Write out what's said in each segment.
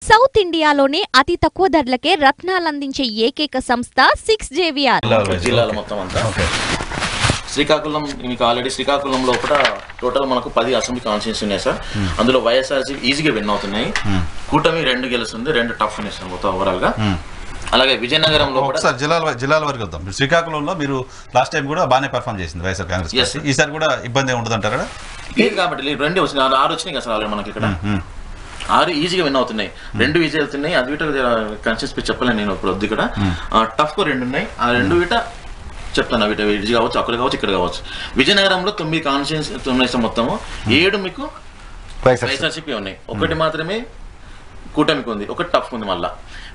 South ఇండియాలోనే అతి తక్కువ ధరలకే రత్నాలందించే ఏకైక సంస్థ 6JVR. జిల్లాలో మొత్తం అంతా శ్రీకాకుళం మీకు ఆల్రెడీ శ్రీకాకుళం లోపల టోటల్ మనకు 10 అసెంబ్లీ కాన్స్టిట్యూన్సీ ఉన్నాయి సార్. అందులో వైఎస్ఆర్సీపీ ఈజీగా విన్ అవుతున్నాయి. కూటమి 2 గెలుస్తుంది, 2 టఫ్ ఉన్నాయి సార్ మొత్తం ఓవరాల్ గా. అలాగే విజయనగరంలో కూడా జిల్లాల వరకు వద్దాం. శ్రీకాకుళంలో మీరు లాస్ట్ టైం కూడా బాగానే పర్ఫామ్ చేసింది వైఎస్ఆర్ కాంగ్రెస్ పార్టీ. ఈసారి కూడా ఇబ్బంది ఉండదు అంటారా? లేదు కాబట్టి 2 వచ్చినాయి, 6 వచ్చినాయి కదా సార్ ఆల్రెడీ మనకి ఇక్కడ. 6 ఈజీగా విన్ అవుతున్నాయి, 2 ఈజీ అవుతున్నాయి. అది వీట కన్సిస్టెన్సీ చెప్పలేను నేను ఇప్పుడు వద్దు. ఇక్కడ టఫ్ కు 2 ఉన్నాయి, ఆ 2 వీట చెప్తాను. వీట ఈజీ కావచ్చు, అక్కడ కావచ్చు, ఇక్కడ కావచ్చు. విజయనగరంలో 9 కాన్స్టిట్యూన్సీ ఉన్నాయి మొత్తము, 7 మీకు వైఎస్ఆర్సీపీ ఉన్నాయి, 1 మాత్రమే కూటమికి ఉంది, 1 టఫ్ ఉంది. మళ్ళా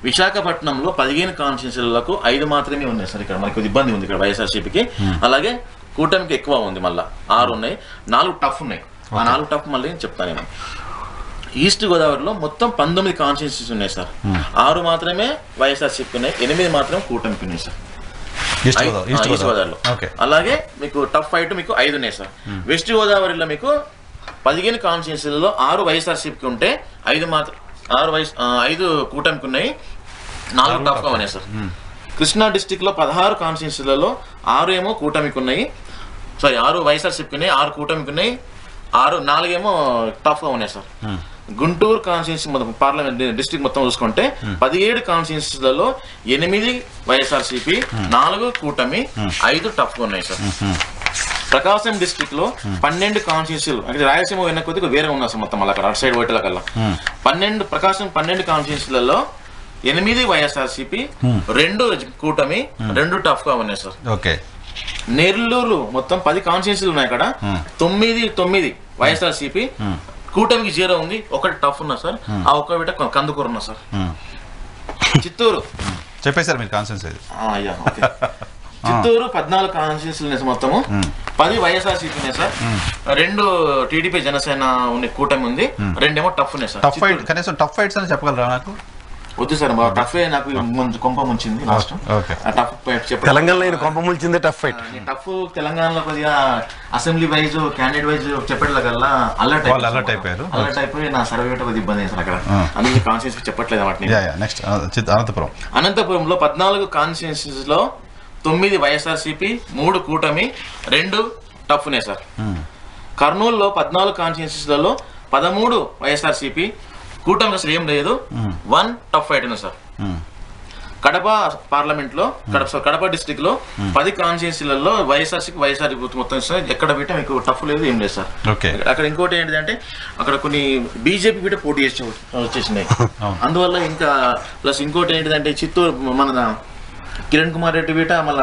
విశాఖపట్నంలో 15 కాన్స్టిట్యూన్సీలకు 5 మాత్రమే ఉన్నాయి సార్. ఇక్కడ మనకి ఇబ్బంది ఉంది ఇక్కడ వైఎస్ఆర్సీపీకి. అలాగే కూటమికి ఎక్కువ ఉంది, మళ్ళీ 6 ఉన్నాయి, 4 టఫ్ ఉన్నాయి. ఆ 4 టఫ్ మళ్ళీ చెప్తాను నేను. ఈస్ట్ గోదావరిలో మొత్తం 19 కాన్స్టిట్యూన్సీస్ ఉన్నాయి సార్. 6 మాత్రమే వైఎస్ఆర్సీపీ ఉన్నాయి, 8 మాత్రం కూటమికి ఉన్నాయి సార్ ఈస్ట్ గోదావరిలో. అలాగే మీకు టఫ్ ఫైట్ మీకు 5 ఉన్నాయి సార్. వెస్ట్ గోదావరిలో మీకు 15 కాన్స్టిట్యూన్సీలలో 6 వైఎస్ఆర్సీపీకి ఉంటే 5 కూటమికి ఉన్నాయి, 4 టఫ్ గా ఉన్నాయి సార్. కృష్ణా డిస్టిక్ లో 16 కాన్స్టిట్యూన్సీలలో 6 ఏమో కూటమికి ఉన్నాయి, 6 వైఎస్ఆర్సీపీకి ఉన్నాయి, 6 కూటమికి ఉన్నాయి, 4 ఏమో టఫ్ గా ఉన్నాయి సార్. గుంటూరు కాన్స్టిట్యూన్సీ మొత్తం పార్లమెంట్ డిస్ట్రిక్ట్ మొత్తం చూసుకుంటే 17 కాన్స్టిట్యూన్సీలలో 8 వైఎస్ఆర్సీపీ, 4 కూటమి, 5 టఫ్ గా ఉన్నాయి సార్. ప్రకాశం డిస్ట్రిక్ట్ లో 12 కాన్స్టిట్యూన్సీలు, అంటే రాయలసీమ వెనక కొద్దిగా వేరే ఉన్నా సార్ మొత్తం అక్కడ అటు సైడ్ ఓటల కల్లా. ప్రకాశం 12 కాన్స్టిట్యూన్సీలలో 8 వైఎస్ఆర్సీపీ, 2 కూటమి, 2 టఫ్ గా ఉన్నాయి సార్. నెల్లూరు మొత్తం 10 కాన్స్టిట్యూన్సీలు ఉన్నాయి, అక్కడ 9 వైఎస్ఆర్సీపీ, కూటమికి 0 ఉంది, 1 టఫ్ ఉన్నా సార్. ఆ 1 బిడ్డ కందుకూరు ఉన్నా సార్. చిత్తూరు చెప్పేశారు మీరు కాన్స్టిట్యూన్సీ. చిత్తూరు 14 కాన్స్టిట్యూన్సీలు మొత్తము, 10 వైఎస్ఆర్సీపీ ఉన్నాయి సార్, 2 టీడీపీ జనసేన కూటమి ఉంది, 2 ఏమో టఫ్ ఉన్నాయి సార్. కనీసం టఫ్ ఫైట్స్ అని చెప్పగలరా? నాకు వద్దు సార్, టఫ్ నాకు కొంప ముంచింది లాస్ట్. తెలంగాణలో కొంప ముంచింది టఫ్ ఫైట్. టఫ్ తెలంగాణలో కొద్దిగా అసెంబ్లీ వైజ్ క్యాండిడేట్ వైజ్ చెప్పేట్లకల్లా అలర్ట్ అయిపోయి నా సర్వే కొద్దిగా ఇబ్బంది సార్ అక్కడ. అందుకే కాన్స్టిట్యూన్సీ చెప్పట్లేదు వాటిని. అనంతపురంలో 14 కాన్స్టిట్యూన్సీస్ లో 9 వైఎస్ఆర్సీపీ, 3 కూటమి, 2 టఫ్ ఉన్నాయి సార్. కర్నూలులో 14 కాన్స్టిట్యూన్సీలలో 13 వైఎస్ఆర్సీపీ, కూటమి అసలు ఏం లేదు, 1 టఫ్ ఫైట్ ఉంది సార్. కడప పార్లమెంట్ లో కడప డిస్ట్రిక్ట్ లో 10 కాన్స్టిట్యూన్సీలలో వైఎస్ఆర్సీపీ మొత్తం ఎక్కడ బిట్ట మీకు టఫ్ లేదు, ఏం లేదు సార్. అక్కడ ఇంకోటి ఏంటిదంటే అక్కడ కొన్ని బీజేపీ బిట్ట పోటీ చేసి వచ్చేసినాయి. అందువల్ల ఇంకా ప్లస్ ఇంకోటి ఏంటిదంటే చిత్తూరు మన కిరణ్ కుమార్ రెడ్డి బీట మళ్ళీ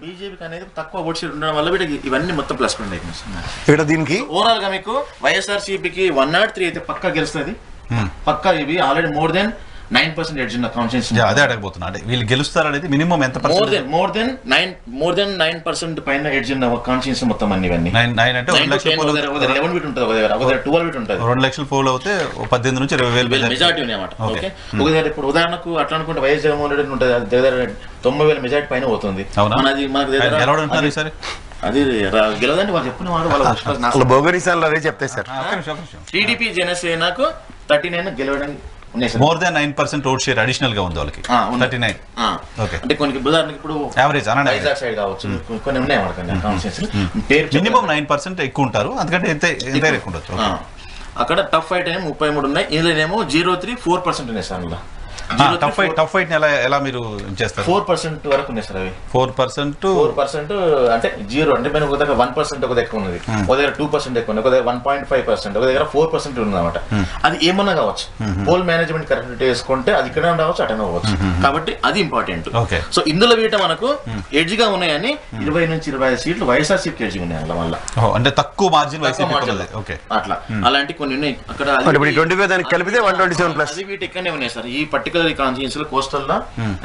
బీజేపీకి అనేది తక్కువ ఓట్ షేర్ ఉండడం వల్ల బీట ఇవన్నీ మొత్తం ప్లస్ పాయింట్ అయిపోయింది. దీనికి ఓవరాల్ గా మీకు వైఎస్ఆర్సీపీకి 103 అయితే పక్కా గెలుస్తుంది, పక్కా. ఇవి ఆల్రెడీ మోర్ దెన్ 9% ఎడ్జ్ ఉన్న కాన్స్టిట్యూన్సీ. అదే అడగబోతున్నా, అంటే వీళ్ళు గెలుస్తారు అనేది మినిమం ఎంత? మోర్ దెన్ 9% పైన ఎడ్జ్ ఉన్న కాన్స్టిట్యూన్సీ మొత్తం అన్ని ఇవన్నీ. 9 అంటే 11 బిట్ ఉంటుంది, 12 బిట్ ఉంటుంది. 2 లక్షలు పోల్ అవుతే 18 నుంచి 20,000 మెజార్టీ ఉన్నాయన్నమాట. ఓకే, ఇప్పుడు ఉదాహరణకు అట్లా అనుకుంటే వైఎస్ జగన్మోహన్ రెడ్డి ఉంటుంది, దగ్గర 90,000 మెజార్టీ పైన పోతుంది. అది గెలదండి వాళ్ళు చెప్పిన వాళ్ళు చెప్తాయి సార్. టీడీపీ జనసేనకు 39 గెలవడం more than 9% vote share additional గా ఉంది వాళ్ళకి. 39 అంటే కొన్ని ఉదాహరణకి ఇప్పుడు యావరేజ్ వైజాగ్ సైడ్ కావచ్చు, కొన్ని ఉన్నాయి మినిమం 9% ఎక్కువ ఉంటారు, అందుకంటే ఎంత ఎక్కువ ఉండొచ్చు. అక్కడ టఫ్ ఫైట్ ఏమో 33 ఉన్నాయి, ఇందులోనేమో 0.34% ఉన్నాయి సార్. అందులో టఫ్ ఫైట్ ఎలా మీరు చేస్తారు? 4% వరకు ఉన్నాయి సార్. అవి 4% అంటే 0 అంటే ఒక దగ్గర 1% ఒక దగ్గర ఉన్నది, ఒక దగ్గర 2% ఎక్కువ ఉంది, ఒక దగ్గర 1.5%, ఒక దగ్గర 4% ఉంది అనమాట. అది ఏమన్నా కావచ్చు, పోల్ మేనేజ్మెంట్ కరెక్ట్ చేసుకుంటే అది ఇక్కడ రావచ్చు, అటైనా కావచ్చు. కాబట్టి అది ఇంపార్టెంట్. సో ఇందులో వీట మనకు ఎడ్జ్ గా ఉన్నాయని 20 నుంచి 25 సీట్లు వైఎస్ఆర్సీపీ ఎడ్జ్ ఉన్నాయి అందులో. మళ్ళీ అంటే తక్కువ మార్జిన్ అట్లా అలాంటి కొన్ని ఉన్నాయి అక్కడ. వీటి ఇక్కడనే ఉన్నాయి సార్, ఈ పర్టికులర్ కాన్స్టిట్యూన్సీలో కోస్టల్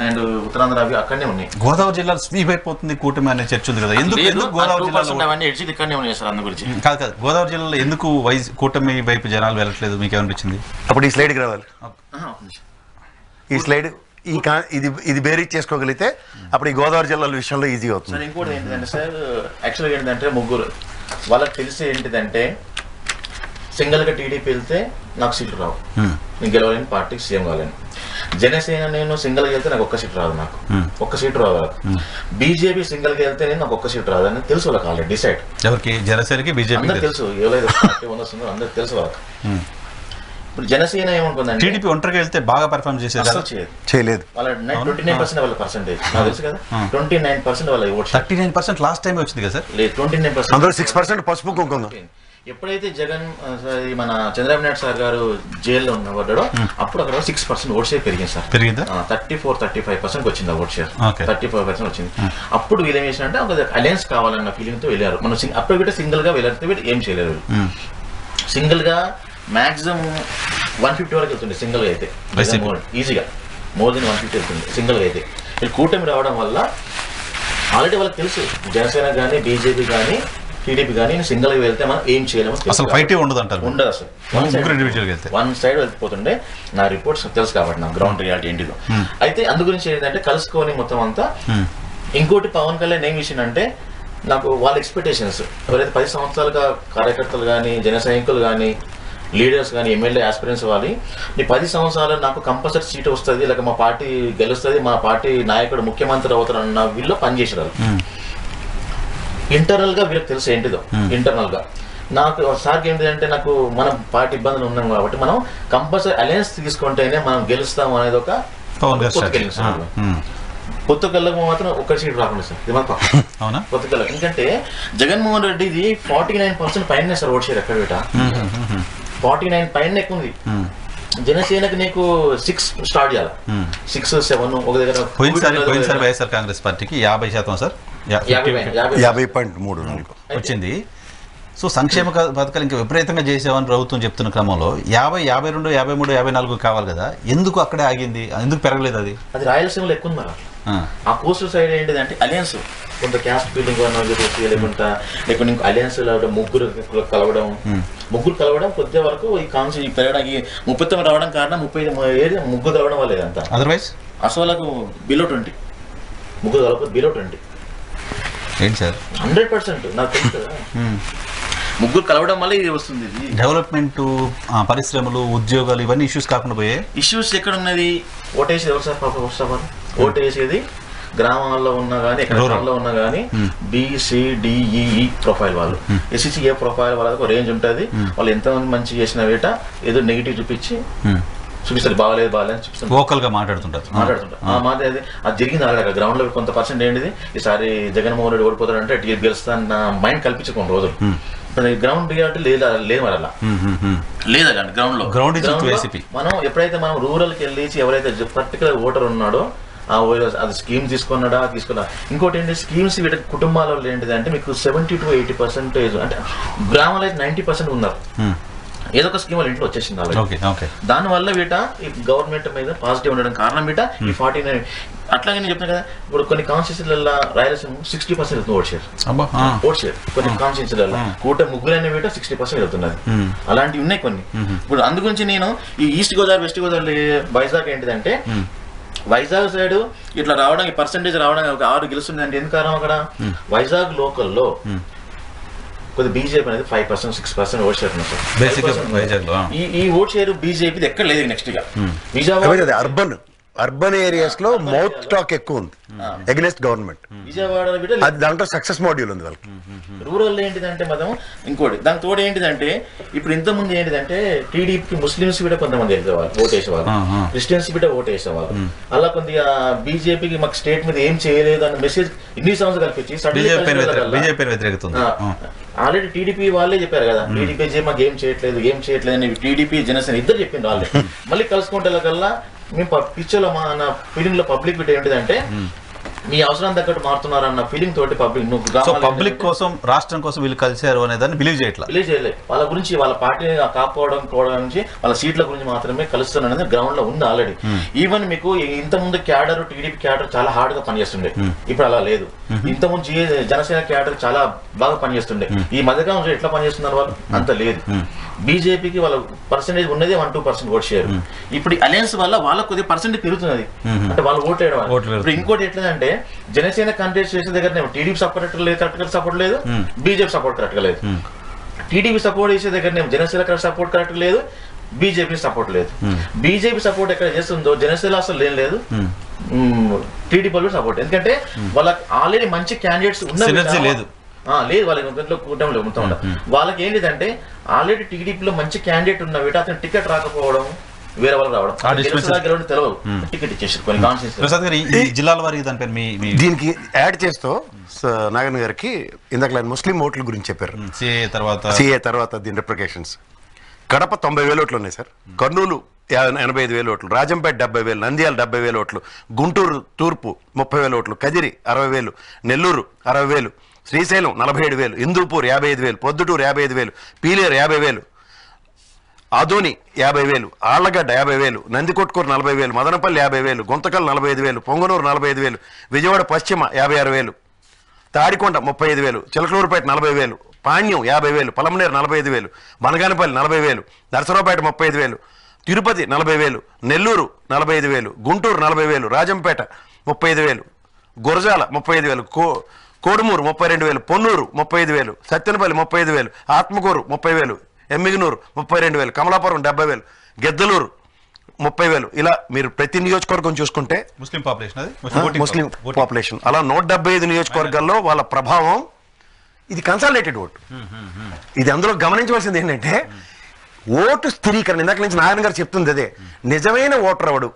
అండ్ ఉత్తరాంధ్ర అవి అక్కడనే ఉన్నాయి. గోదావరి జిల్లాలో స్వీప్ అయిపోతుంది కూటమి అనే చర్చ ఉంది కదా, ఎందుకు గోదావరి జిల్లాలో ఎడ్జ్ ఇక్కడనే ఉన్నాయి సార్? అందు గురించి కాదు, గోదావరి జిల్లాలో ఎందుకు కూటమి వైపు జనాలు వెళ్ళట్లేదు మీకు ఏమనిపించింది? అప్పుడు ఈ స్లైడ్కి రావాలి. ఈ స్లైడ్ ఇది బేరీజ్ చేసుకోగలిగితే అప్పుడు ఈ గోదావరి జిల్లాల విషయంలో ఈజీ అవుతుంది. సార్ ఇంకోటి ఏంటంటే సార్, యాక్చువల్గా ఏంటంటే ముగ్గురు వాళ్ళకి తెలిసి ఏంటిదంటే సింగిల్ గా టీడీపీ వెళ్తే నాకు సీట్లు రావు, నేను గెలవలేని పార్టీకి సీఎం కావాలని. జనసేన నేను సింగిల్ గా వెళ్తే నాకు ఒక్క సీట్ రాదు, నాకు ఒక్క సీట్ రాదు. బీజేపీ సింగిల్ గా వెళ్తే నేను నాకు ఒక్క సీట్ రాదు అని తెలుసు వాళ్ళకి ఆల్రెడీ డిసైడ్. ఎవరికి? జనసేనకి, బీజేపీ అందరికి తెలుసు, ఎవరైతే పార్టీ ఉందో అందరికి తెలుసు వాళ్ళకి. ఇప్పుడు జనసేన ఏమనుకుందంటే టీడీపీ ఒంటరిగా వెళ్తే బాగా పర్ఫార్మ్ చేసేది చేయలేదు. వాళ్ళ 29% వాళ్ళ పర్సెంటేజ్ నాకు తెలుసు కదా, 29% వాళ్ళ ఓట్. 39% లాస్ట్ టైం వచ్చింది కదా సార్? లేదు, 29%. అందులో 6% పసుపు కుంకుమ. ఎప్పుడైతే జగన్ మన చంద్రబాబు నాయుడు సార్ గారు జైల్లో ఉన్నవాడో అప్పుడు అక్కడ 6% ఓట్ షేర్ పెరిగింది సార్. పెరిగిందా? 34-35% వచ్చింది ఆ ఓట్ షేర్. 35% వచ్చింది. అప్పుడు వీళ్ళు ఏం చేసినంటే ఒక అలయన్స్ కావాలన్న ఫీలింగ్ తో వెళ్ళారు. మనం అప్పుడు కూడా సింగిల్ గా వెళ్ళారు, ఏం చేయలేరు. సింగిల్ గా మాక్సిమం 150 వరకు వెళ్తుంది సింగిల్ గా అయితే, ఈజీగా మోర్ దెన్ 150 వెళ్తుంది సింగిల్ గా అయితే. వీళ్ళు కూటమి రావడం వల్ల ఆల్రెడీ వాళ్ళకి తెలుసు, జనసేన కానీ బీజేపీ కానీ టీడీపీ కానీ సింగిల్ గా వెళ్తే మనం ఏం చేయలేము, అసలు ఫైట్ ఉండదు అంటారు. ఉండదు అసలు, వన్ సైడ్ వెళ్ళిపోతుండే. నా రిపోర్ట్స్ తెలుసు కాబట్టి నా గ్రౌండ్ రియాలిటీ ఏంటిదో. అయితే అందు గురించి ఏంటంటే కలుసుకొని మొత్తం అంతా. ఇంకోటి పవన్ కళ్యాణ్ ఏం విషయం అంటే, నాకు వాళ్ళ ఎక్స్పెక్టేషన్స్ ఎవరైతే 10 సంవత్సరాలుగా కార్యకర్తలు కానీ జన సైనికులు కానీ లీడర్స్ కానీ ఎమ్మెల్యే ఆస్పిరెంట్స్ వాళ్ళు, నీ 10 సంవత్సరాలు నాకు కంపల్సరీ సీట్ వస్తుంది, లేక మా పార్టీ గెలుస్తుంది, మా పార్టీ నాయకుడు ముఖ్యమంత్రి అవుతారు అన్న వీళ్ళు పనిచేసారు. ఇంటర్నల్ గా వీళ్ళకి తెలుసు ఏంటిదో. ఇంటర్నల్ గా నాకు సార్కి ఏంటంటే, నాకు మనం పార్టీ ఇబ్బందులు ఉన్నాం కాబట్టి మనం కంపల్సరీ అలయన్స్ తీసుకుంటేనే మనం గెలుస్తాం అనేది ఒక పొత్తుకెళ్ళకు మాత్రం ఒక్క సీట్ రాకుండా సార్, ఇది మాత్రం పొత్తుకెళ్ళకు. ఎందుకంటే జగన్మోహన్ రెడ్డి ఇది 49% పైన సార్ ఓట్ షేర్ ఎక్కడ పెట్టా, 49 పైన ఎక్కువ ఉంది. జనసేనకు నీకు 6 స్టార్ట్ చేయాలి, 6, 7 ఒక దగ్గర. పోయినసారి వైఎస్ఆర్ కాంగ్రెస్ పార్టీకి 50% సార్, 50.3 వచ్చింది. సో సంక్షేమ పథకాలు ఇంకా విపరీతంగా చేసామని ప్రభుత్వం చెప్తున్న క్రమంలో 50, 52, 53, 54 కావాలి కదా, ఎందుకు అక్కడే ఆగింది? ఎందుకు పెరగలేదు? అది రాయలసీమలో ఎక్కువ ఉంది. ఆ కోస్టల్ సైడ్ ఏంటిదంటే అలయన్స్ కొంత క్యాస్ట్ ఫీలింగ్ లేకుండా అలయన్స్ ముగ్గురు కలవడం కొద్ది వరకు ఈ కాన్సెప్ట్ పెరగడానికి 39 రావడం కారణం 30 ముగ్గురు కలవడం వల్ల అంతా. అదర్వైజ్ అసలు వాళ్ళకు బిలో 20 ముగ్గురు కలవకపోతే బిలో 20 ఏంటి సార్? 100% నాకు తెలుసు. ముగ్గురు కలవడం వల్ల ఇది వస్తుంది. డెవలప్మెంట్, పరిశ్రమలు, ఉద్యోగాలు ఇవన్నీ ఇష్యూస్ కాకుండా పోయే ఇష్యూస్ ఎక్కడ ఉన్నది? ఓటేసేది ఎవరు సార్? ఓటేసేది గ్రామాల్లో ఉన్నా కానీ ఎక్కడ ఉన్నా కానీ BCDEE ప్రొఫైల్ వాళ్ళు, SCA ప్రొఫైల్ వాళ్ళకి ఒక రేంజ్ ఉంటుంది. వాళ్ళు ఎంతమంది మంచి చేసిన వేట ఏదో నెగిటివ్ చూపిస్తారు, బాగాలేదు చూపిస్తారు, లోకల్ గా మాట్లాడుతుంటారు. ఆ మాట అది జరిగింది అలాగే గ్రౌండ్ లో కొంత పర్సెంట్ ఏంటిది, ఈసారి జగన్మోహన్ రెడ్డి ఓడిపోతాడంటే గెలుస్తాన్న మైండ్ కల్పించుకోండి రోజులు. గ్రౌండ్ రియాలిటీ లేదు మరి అలా లేదా గ్రౌండ్ మనం ఎప్పుడైతే మనం రూరల్కి వెళ్ళేసి ఎవరైతే పర్టికులర్ ఓటర్ ఉన్నాడో అది స్కీమ్ తీసుకున్నాడా ఇంకోటి ఏంటి స్కీమ్స్ వీటి కుటుంబాలలో ఏంటిది అంటే మీకు 70 to 80% అంటే గ్రామాలు అయితే 90% ఉన్నారు. ఏదో ఒక స్కీమ్ వాళ్ళ ఇంట్లో వచ్చేసింది. దానివల్ల వీట ఈ గవర్నమెంట్ మీద పాజిటివ్ ఉండడం కారణం వీట ఈ 49. అట్లాగే నేను చెప్తాను కదా, ఇప్పుడు కొన్ని కాన్స్టిట్యూన్సీలలో రాయలసీమ 60% ఓట్ షేర్ కొన్ని కాన్స్టిట్యూన్సీలలో ముగ్గురైన వీట 60% వెళ్తున్నది. అలాంటివి ఉన్నాయి కొన్ని. ఇప్పుడు అందు గురించి నేను ఈ ఈస్ట్ గోదావరి, వెస్ట్ గోదావరి, వైజాగ్ ఏంటిదంటే, వైజాగ్ సైడ్ ఇట్లా రావడం ఈ పర్సెంటేజ్ రావడం ఒక 6 గెలుస్తుంది అంటే ఎందుకు కారణం? అక్కడ వైజాగ్ లోకల్లో కొద్ది బీజేపీ అనేది 5%, 6% ఓట్ షేర్ ఉన్నారు. ఈ ఓట్ షేర్ బీజేపీ ఎక్కడ లేదు. నెక్స్ట్ గా విజయవాడ అర్బన్ ఏరియాస్ లో మౌత్ టాక్ ఎక్కువ ఉంది అగైన్స్ట్ గవర్నమెంట్. విజయవాడ అది దాంట్లో సక్సెస్ మాడ్యూల్ ఉంది వాళ్ళకి. రూరల్ ఏంటిదంటే మనం ఇంకోటి దాని తోడు ఏంటిదంటే, ఇప్పుడు ఇంతకుముందు ఏంటిదంటే టీడీపీకి ముస్లిమ్స్ కూడా కొంతమంది వెళ్తేవాళ్ళు, ఓటేసేవాళ్ళు, క్రిస్టియన్స్ కూడా ఓటేసేవాళ్ళు. అలా కొద్దిగా బీజేపీకి మాకు స్టేట్ మీద ఏం చేయలేదు అన్న మెసేజ్ ఇన్ని సంవత్సరాలు కల్పించి ఆల్రెడీ టీడీపీ వాళ్ళే చెప్పారు కదా, టీడీపీ మాకు ఏం చేయట్లేదు అని టీడీపీ జనసేన ఇద్దరు చెప్పింది వాళ్ళే. మళ్ళీ కలుసుకుంటే కల్లా మేము పిక్చర్లో మన ఫీలింగ్ లో పబ్లిక్ బిట్ ఏంటిదంటే మీ అవసరం తగ్గట్టు మారుతున్నారన్న ఫీలింగ్ తోటి పబ్లిక్ కోసం, రాష్ట్రం కోసం వీళ్ళు కలిసారు అనే దాన్ని బిలీవ్ చేయలేదు. వాళ్ళ గురించి, వాళ్ళ పార్టీని కాపాడడం నుంచి, వాళ్ళ సీట్ల గురించి మాత్రమే కలుస్తున్నారు అనేది గ్రౌండ్ లో ఉంది ఆల్రెడీ. ఈవెన్ మీకు ఇంత ముందు క్యాడర్, టీడీపీ క్యాడర్ చాలా హార్డ్ గా పనిచేస్తుండే, ఇప్పుడు అలా లేదు. ఇంత ముందు జనసేన క్యాడర్ చాలా బాగా పనిచేస్తుండే. ఈ మధ్యకాలంలో ఎట్లా పనిచేస్తున్నారు వాళ్ళు అంత లేదు. బీజేపీకి వాళ్ళ పర్సెంటేజ్ ఉన్నది 1-2% ఓట్ షేర్. ఇప్పుడు అలయన్స్ వల్ల వాళ్ళకు కొద్దిగా పర్సెంటేజ్ పెరుగుతున్నది, అంటే వాళ్ళు ఓట్ వేయడం. ఇప్పుడు ఇంకోటి ఎట్లేదంటే జనసేన కంటెస్ట్ చేసే దగ్గర టీడీపీ సపోర్ట్ లేదు, కరెక్ట్ గా సపోర్ట్ లేదు, బీజేపీ సపోర్ట్ కరెక్ట్ గా లేదు. టీడీపీ సపోర్ట్ చేసే దగ్గర జనసేన సపోర్ట్ కరెక్ట్ లేదు, బీజేపీ సపోర్ట్ లేదు. బీజేపీ సపోర్ట్ ఎక్కడ చేస్తుందో జనసేన అసలు లేదు, టీడీపీ సపోర్ట్. ఎందుకంటే వాళ్ళకి ఆల్రెడీ మంచి క్యాండిడేట్స్ సినర్జీ లేదు, లేదు వాళ్ళకి కూటమిలో మొత్తం ఉండదు. వాళ్ళకి ఏంటిదంటే ఆల్రెడీ టీడీపీలో మంచి క్యాండిడేట్ ఉన్న వీట అతను టికెట్ రాకపోవడం, వేరే వాళ్ళు రావడం, తెలియదు టికెట్ ఇచ్చేసి కొన్ని కాన్స్టిట్యూన్సీ జిల్లాల వారికి దాని పేరు దీనికి యాడ్ చేస్తూ నాగన్ గారికి ఇందాక ముస్లిం ఓట్ల గురించి చెప్పారు. సిఏ తర్వాత దీని రిప్లికేషన్స్. కడప 90,000 ఓట్లు ఉన్నాయి సార్, కర్నూలు 85,000 ఓట్లు, రాజంపేట 70,000, నంద్యాల 70,000 ఓట్లు, గుంటూరు తూర్పు 30,000 ఓట్లు, కదిరి 60,000, నెల్లూరు 60,000, శ్రీశైలం 47,000, హిందూపూర్ 55,000, పొద్దుటూరు 55,000, పీలేరు 50,000, ఆదోని 50,000, ఆళ్లగడ్డ 50,000, నందికొట్కూరు 40,000, మదనపల్లి 50,000, గుంతకల్ 45,000, పొంగనూరు 45,000, విజయవాడ పశ్చిమ 56,000, తాడికొండ 35,000, చిలకలూరుపేట 40,000, పాణ్యం 50,000, పలమనేరు 45,000, బనగానపల్లి 40,000, నరసరావుపేట 35,000, తిరుపతి 40,000, నెల్లూరు 45,000, గుంటూరు 40,000, రాజంపేట 35,000, గురజాల 35,000, కోడుమూరు 32,000, పొన్నూరు 35,000, సత్తెనపల్లి 35,000, ఆత్మకూరు 30,000, ఎమ్మిగనూరు 32,000, కమలాపురం 70,000, గెద్దలూరు 30,000. ఇలా మీరు ప్రతి నియోజకవర్గం చూసుకుంటే ముస్లిం పాపులేషన్ అలా 175 నియోజకవర్గాల్లో వాళ్ళ ప్రభావం. ఇది కన్సాలిడేటెడ్ ఓటు. ఇది అందులో గమనించవలసింది ఏంటంటే ఓటు స్థిరీకరణ. ఇందాక నుంచి నారాయణ గారు చెప్తుంది అదే, నిజమైన ఓటర్ ఎవడు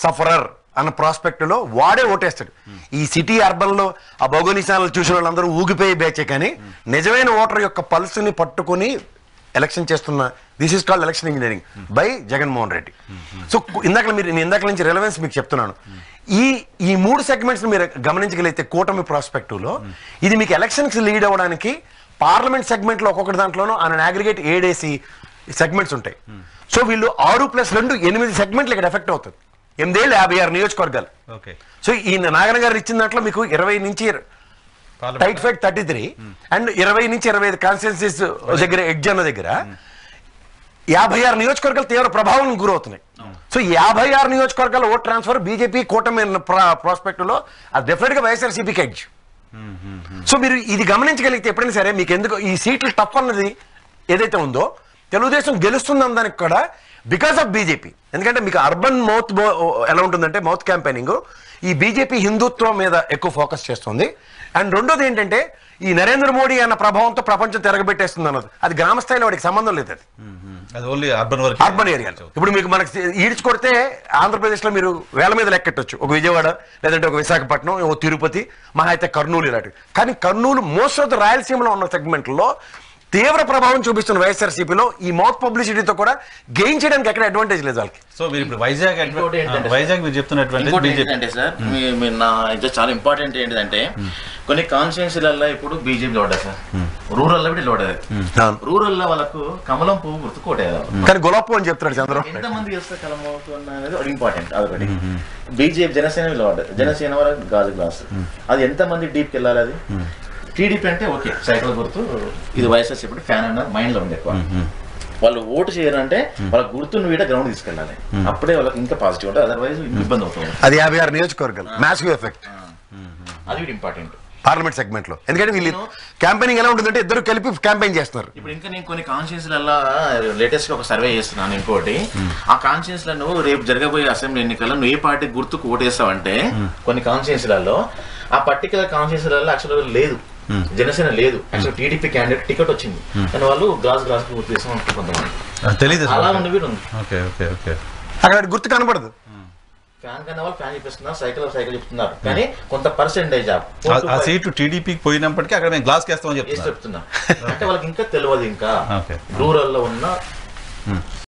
సఫరర్ అన్న ప్రాస్పెక్ట్ లో వాడే ఓటేస్తాడు. ఈ సిటీ అర్బన్ లో ఆ భౌగోళికాలను చూసిన వాళ్ళందరూ ఊగిపోయి బేచే, కానీ నిజమైన ఓటర్ యొక్క పల్స్ ని పట్టుకుని ఎలక్షన్ చేస్తున్న, this is called election engineering by Jaganmohan Reddy. So నేను ఇందాక నుంచి రిలవెన్స్ మీకు చెప్తున్నాను. ఈ 3 సెగ్మెంట్స్ మీరు గమనించగలిగితే కూటమి ప్రాస్పెక్టివ్ లో ఇది మీకు ఎలక్షన్స్ లీడ్ అవ్వడానికి పార్లమెంట్ సెగ్మెంట్ లో ఒక్కొక్కటి దాంట్లోనూ ఆయన అగ్రిగేట్ 7 సెగ్మెంట్స్ ఉంటాయి. సో వీళ్ళు 6+2 8 సెగ్మెంట్లు ఇక్కడ ఎఫెక్ట్ అవుతుంది. 8 ఏళ్ళు 56 నియోజకవర్గాలు. సో ఈ నాగన్ గారు ఇచ్చిన దాంట్లో మీకు 20 నుంచి టైట్ ఫైట్ 33 అండ్ 20 నుంచి 25 కాన్స్టిట్యున్సీస్ దగ్గర ఎగ్జామ్ దగ్గర 56 నియోజకవర్గాలు తీవ్ర ప్రభావం గురవుతున్నాయి. సో 56 నియోజకవర్గాల ఓట్ ట్రాన్స్ఫర్ బీజేపీ కూటమి ప్రాస్పెక్ట్ లో అది డెఫినెట్ గా వైఎస్ఆర్సీపీకి ఎడ్జ్. సో మీరు ఇది గమనించగలిగితే ఎప్పుడైనా సరే మీకు ఎందుకు ఈ సీట్లు టఫ్ అన్నది ఏదైతే ఉందో తెలుగుదేశం గెలుస్తుందని దానికి కూడా బికాస్ ఆఫ్ బీజేపీ. ఎందుకంటే మీకు అర్బన్ మౌత్ ఎలా ఉంటుందంటే మౌత్ క్యాంపెయినింగ్ ఈ బీజేపీ హిందుత్వం మీద ఎక్కువ ఫోకస్ చేస్తుంది. అండ్ రెండోది ఏంటంటే ఈ నరేంద్ర మోడీ అన్న ప్రభావంతో ప్రపంచం తిరగబెట్టేస్తుంది అన్నది. అది గ్రామ స్థాయిలో వాడికి సంబంధం లేదు, అది ఓన్లీ అర్బన్ ఏరియా. ఇప్పుడు మీకు మనకి ఈడ్చి కొడితే ఆంధ్రప్రదేశ్ లో మీరు వేల మీద లెక్కెట్టొచ్చు, ఒక విజయవాడ లేదంటే ఒక విశాఖపట్నం, ఓ తిరుపతి, మహా అయితే కర్నూలు ఇలాంటివి. కానీ కర్నూలు మోస్ట్ ఆఫ్ ద రాయలసీమలో ఉన్న సెగ్మెంట్లో తీవ్ర ప్రభావం చూపిస్తున్న వైఎస్ఆర్సీపీలో ఈ మౌత్ పబ్లిసిటీతో కూడా గెయిన్ చేయడానికి ఎక్కడ అడ్వాంటేజ్ లేదు వాళ్ళకి. సో మీరు ఇప్పుడు వైజాగ్ మీరు చెప్తున్నటువంటి చాలా ఇంపార్టెంట్ ఏంటంటే కొన్ని కాన్స్టిట్యున్సీలలో ఇప్పుడు బీజేపీ లోడదు సార్, రూరల్ లో లోడదు. రూరల్ లో వాళ్ళకు కమలం పువ్వు గుర్తు కోటేయాలి, కానీ గులాబ్ పువ్వు అని చెప్తాడు చంద్రబాబు. ఎంతమంది చేస్తారు కమలం పువ్వు అనేది ఇంపార్టెంట్. అదొకటి. బీజేపీ జనసేన లోడదు, జనసేన వాళ్ళకి గాజు గ్లాస్, అది ఎంతమంది డీప్కి వెళ్ళాలి. అది టీడీపీ అంటే ఓకే సైకిల్ గుర్తు, ఇది వైఎస్ఆర్సీపీ ఫ్యాన్ అన్న మైండ్ లో ఉంది ఎక్కువ. వాళ్ళు ఓటు చేయాలంటే వాళ్ళ గుర్తును వీడ గ్రౌండ్ తీసుకెళ్ళాలి, అప్పుడే వాళ్ళకి ఇంకా పాజిటివ్ ఉంటుంది, అదర్వైజ్ ఇబ్బంది అవుతుంది. అది 56 నియోజకవర్గాలు మ్యాసివ్ ఎఫెక్ట్, అది ఇంపార్టెంట్ పార్లమెంట్ సెగ్మెంట్ లో. ఎందుకంటే వీళ్ళు క్యాంపెయినింగ్ ఎలా ఉంటుందంటే ఇద్దరు కలిపి క్యాంపెయిన్ చేస్తున్నారు. ఇప్పుడు ఇంకా నేను కొన్ని కాన్స్టిట్యున్సీలలో లేటెస్ట్ గా ఒక సర్వే చేస్తున్నాను. ఇంకోటి ఆ కాన్స్టిట్యున్సీలను రేపు జరగబోయే అసెంబ్లీ ఎన్నికల్లో నువ్వు ఏ పార్టీ గుర్తుకు ఓటేస్తావంటే కొన్ని కాన్స్టిట్యున్సీలలో ఆ పర్టికులర్ కాన్స్టిట్యున్సీలలో యాక్చువల్గా లేదు, జనసేన లేదు, యాక్చువల్ టీడీపీ క్యాండిడేట్ టికెట్ వచ్చింది కానీ వాళ్ళు గ్లాస్ గుర్తు చేస్తాం కొంతమంది తెలియదు, అలా ఉంది వీడు ఉంది. అక్కడ గుర్తు కనబడదు. ఫ్యాన్ కన్నా వాళ్ళు ఫ్యాన్ చెప్పిస్తున్నారు, సైకిల్ చెప్తున్నారు, కానీ కొంత పర్సెంటేజ్ ఆ సీటు టీడీపీకి పోయినప్పటికీ అక్కడ మేము గ్లాస్ వేస్తామని చెప్తున్నా. అంటే వాళ్ళకి ఇంకా తెలియదు, ఇంకా రూరల్ లో ఉన్న